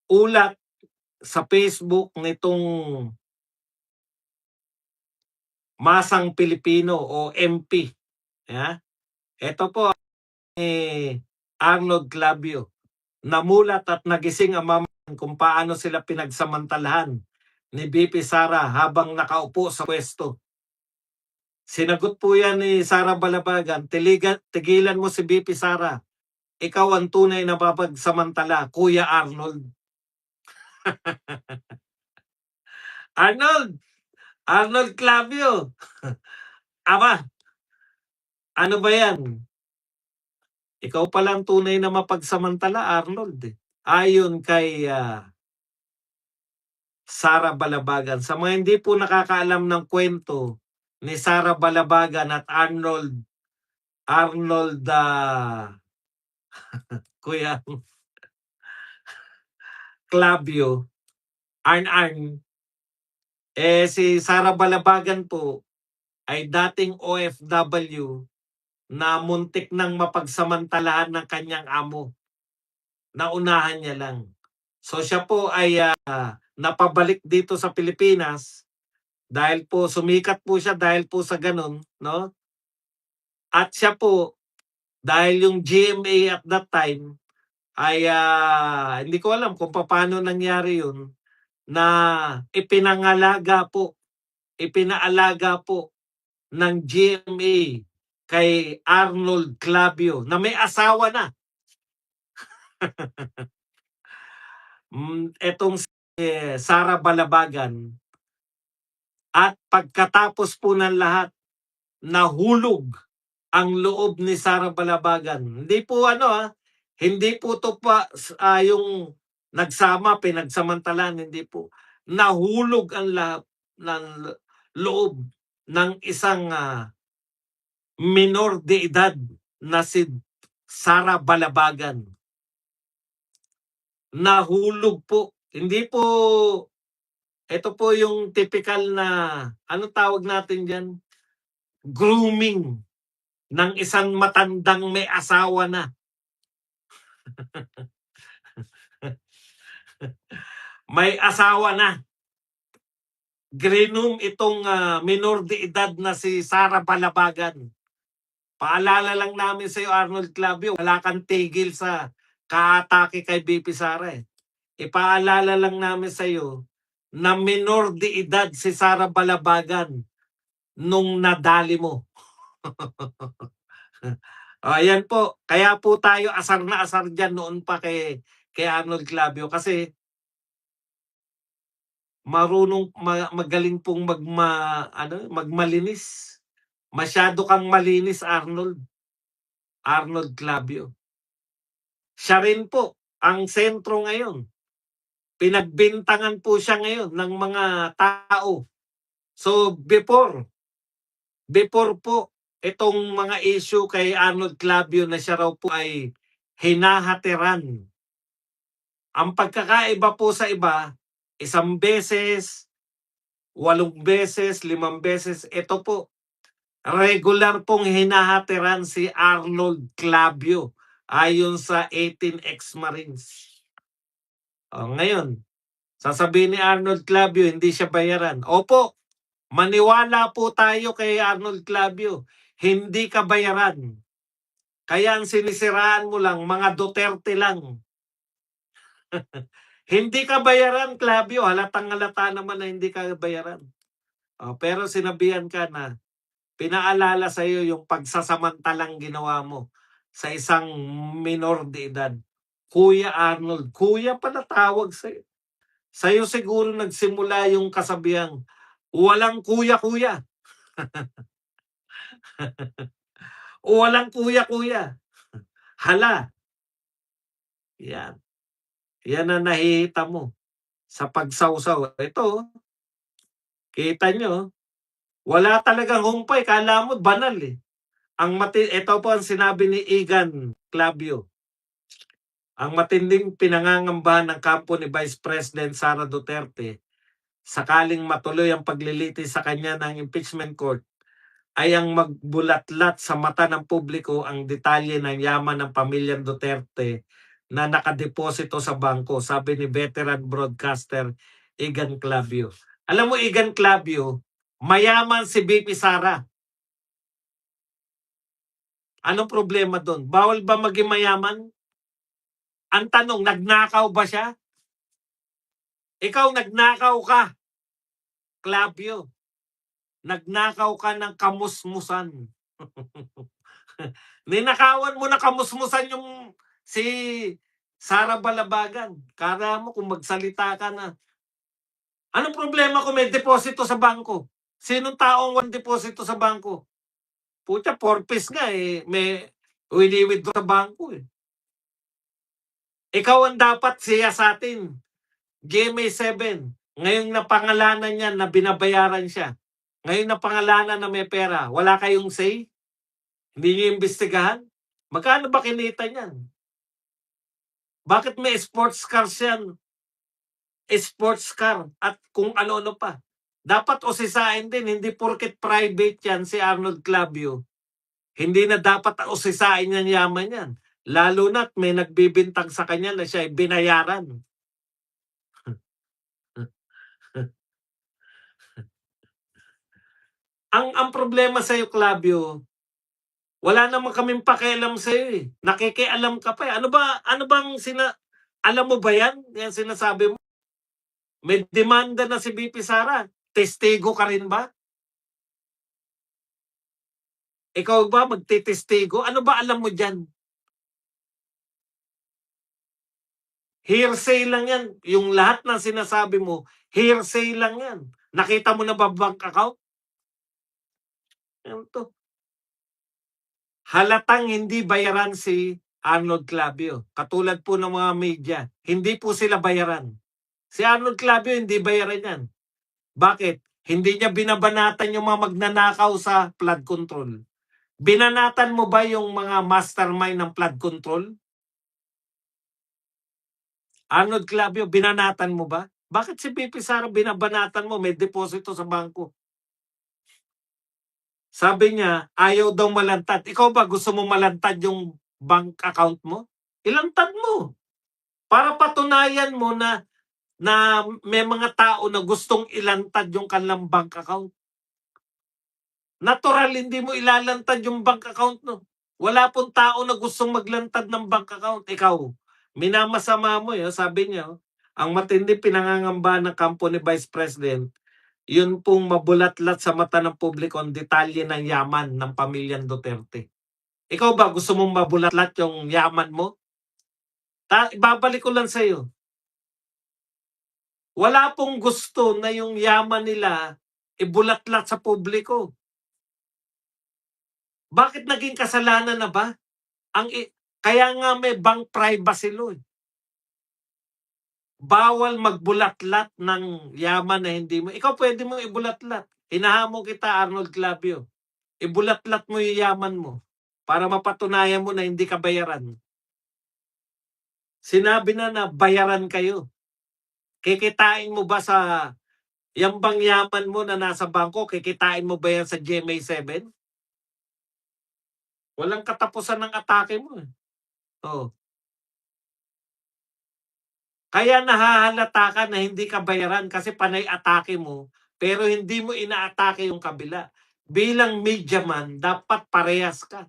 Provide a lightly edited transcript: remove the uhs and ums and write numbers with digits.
ulat sa Facebook nitong Masang Pilipino o MP. Ito po Arnold Clavio. Namulat at nagising ang mamayan kung paano sila pinagsamantalahan ni VP Sara habang nakaupo sa pwesto. Sinagot po yan ni Sara Balabagan, tigilan mo si VP Sara. Ikaw ang tunay na mapagsamantala, Kuya Arnold. Arnold Clavio. Aba, ano ba yan? Ikaw palang tunay na mapagsamantala, Arnold. Ayon kay Sara Balabagan. Sa mga hindi po nakakaalam ng kwento ni Sara Balabagan at Arnold Kuya Clavio, Arn, si Sara Balabagan po ay dating OFW na muntik nang mapagsamantalahan ng kanyang amo. Naunahan niya lang. So siya po ay napabalik dito sa Pilipinas dahil po sumikat po siya dahil po sa ganun, no? At siya po, dahil yung GMA at that time ay hindi ko alam kung paano nangyari yun, na ipinaalaga po ng GMA kay Arnold Clavio na may asawa na. Etong si Sara Balabagan. At pagkatapos po ng lahat, nahulog ang loob ni Sara Balabagan. Hindi po hindi po to pa yung nagsama, pinagsamantalan, hindi po. Nahulog ang lahat ng loob ng isang minor de edad na si Sara Balabagan. Nahulog po. Hindi po, ito po yung typical na, ano tawag natin dyan? Grooming ng isang matandang may asawa na. May asawa na. Grinum itong minor de edad na si Sara Balabagan. Paalala lang namin sa iyo, Arnold Clavio, wala kang tigil sa kaatake kay VP Sara. Ipaalala lang namin sa iyo na minor de edad si Sara Balabagan nung nadali mo. Ayan po. Kaya po tayo asar na asar dyan noon pa kay Arnold Clavio kasi marunong magaling pong magmalinis. Masyado kang malinis, Arnold Clavio. Siya rin po ang sentro ngayon. Pinagbintangan po siya ngayon ng mga tao. So before po itong mga issue kay Arnold Clavio na siya raw po ay hinahatiran. Ang pagkakaiba po sa iba, 1 beses, 8 beses, 5 beses, ito po, regular pong hinahatiran si Arnold Clavio ayon sa 18 ex-Marines. Ngayon, sasabihin ni Arnold Clavio, hindi siya bayaran. Opo, maniwala po tayo kay Arnold Clavio, hindi ka bayaran. Kaya ang sinisiraan mo lang, mga Duterte lang. Hindi ka bayaran, Clavio. Halatang-halata naman na hindi ka bayaran. Pero sinabihan ka na, pinaalala sa iyo yung pagsasamantalang ginawa mo sa isang minor de edad. Kuya Arnold, kuya pala tawag sa iyo. Sa iyo siguro nagsimula yung kasabihang, walang kuya-kuya. Walang kuya-kuya. Hala. Yan. Yan ang nakikita mo sa pagsawsaw. Ito, kita nyo, wala talagang humpay. Kala mo banal eh. Ito po ang sinabi ni Igan Clavio. Ang matinding pinangangambahan ng kampo ni Vice President Sara Duterte sakaling matuloy ang paglilitis sa kanya ng impeachment court ay ang magbulatlat sa mata ng publiko ang detalye ng yaman ng pamilyang Duterte na nakadeposito sa bangko, sabi ni veteran broadcaster Igan Clavio. Alam mo, Igan Clavio, mayaman si VP Sara. Anong problema doon? Bawal ba maging mayaman? Ang tanong, nagnakaw ba siya? Ikaw nagnakaw ka, Clavio. Nagnakaw ka ng kamusmusan. Ninakawan mo na kamusmusan yung si Sara Balabagan. Kala mo kung magsalita ka na. Anong problema kung may deposito sa bangko? Sinong taong walang deposito sa bangko? Pucha, 4 piece nga eh. May wini-withdraw sa bangko eh. Ikaw ang dapat siya sa atin. GMA7. Ngayong napangalanan niya na binabayaran siya. Ngayon napangalanan na may pera. Wala kayong say? Hindi niyo imbestigahan? Magkano ba kinita niyan? Bakit may sports cars yan? Sports car at kung ano-ano pa. Dapat usisain din, hindi porket private yan si Arnold Clavio. Hindi na dapat usisain yan yaman yan. Lalo na't may nagbibintang sa kanya na siya ay binayaran. Ang problema sa iyo, Clavio, wala naman kaming pakialam sa iyo eh. Nakikialam ka pa eh. Ano bang alam mo ba yan? Yan sinasabi mo. May demanda na si VP Sara. Testigo ka rin ba? Ikaw ba magtitestigo? Ano ba alam mo dyan? Hearsay lang yan. Yung lahat ng sinasabi mo, hearsay lang yan. Nakita mo na ba bank account? Yan to. Halatang hindi bayaran si Arnold Clavio. Katulad po ng mga media. Hindi po sila bayaran. Si Arnold Clavio hindi bayaran yan. Bakit? Hindi niya binabanatan yung mga magnanakaw sa flood control. Binanatan mo ba yung mga mastermind ng flood control? Arnold Clavio, binanatan mo ba? Bakit si VP Sara binabanatan mo? May deposito sa bangko. Sabi niya, ayaw daw malantad. Ikaw ba gusto mo malantad yung bank account mo? Ilantad mo. Para patunayan mo na may mga tao na gustong ilantad yung kanilang bank account. Natural, hindi mo ilalantad yung bank account, no? Wala pong tao na gustong maglantad ng bank account. Ikaw, minamasama mo yun. Sabi niya, ang matindi pinangangamba ng kampo ni Vice President, yun pong mabulatlat sa mata ng publiko ang detalye ng yaman ng pamilyang Duterte. Ikaw ba, gusto mong mabulatlat yung yaman mo? Ibabalik ko lang sa iyo. Wala pong gusto na yung yaman nila ibulatlat sa publiko. Bakit naging kasalanan na ba? Kaya nga may bank privacy law. Bawal magbulatlat ng yaman na hindi mo. Ikaw pwede mo ibulatlat. Hinahamo kita, Arnold Clavio. Ibulatlat mo yung yaman mo para mapatunayan mo na hindi ka bayaran. Sinabi na bayaran kayo. Kikitain mo ba sa yung bang yaman mo na nasa bangko, kikitain mo ba yan sa GMA7? Walang katapusan ng atake mo. Oh. Kaya nahahalata ka na hindi ka bayaran kasi panay atake mo, pero hindi mo inaatake yung kabila. Bilang media man, dapat parehas ka.